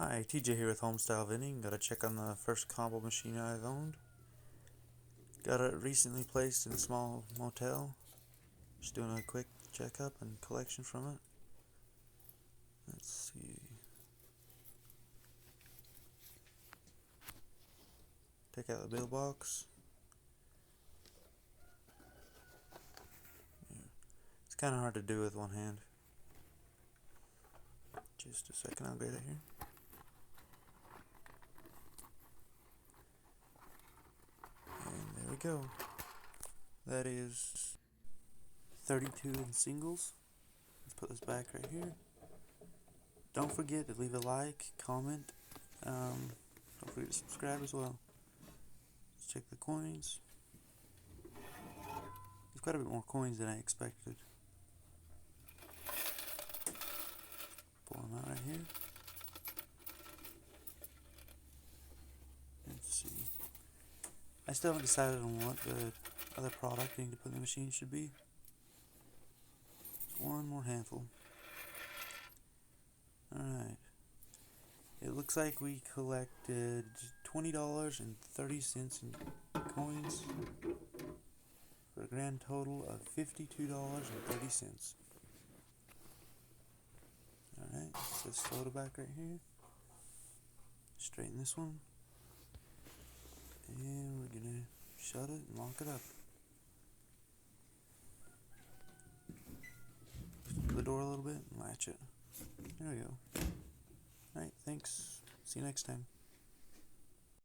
Hi, TJ here with Homestyle Vending. Got to check on the first combo machine I've owned. Got it recently placed in a small motel. Just doing a quick checkup and collection from it. Let's see. Take out the bill box. Yeah. It's kind of hard to do with one hand. Just a second, I'll get it here. And there we go. That is 32 in singles. Let's put this back right here. Don't forget to leave a like, comment. Don't forget to subscribe as well. Let's check the coins. There's quite a bit more coins than I expected. Pull them out right here. Let's see. I still haven't decided on what the other product I need to put in the machine should be. One more handful. Alright. It looks like we collected $20.30 in coins for a grand total of $52.30. Alright, so let's float it back right here. Straighten this one. And we're gonna shut it and lock it up. Open the door a little bit and latch it. There we go. Alright, thanks. See you next time.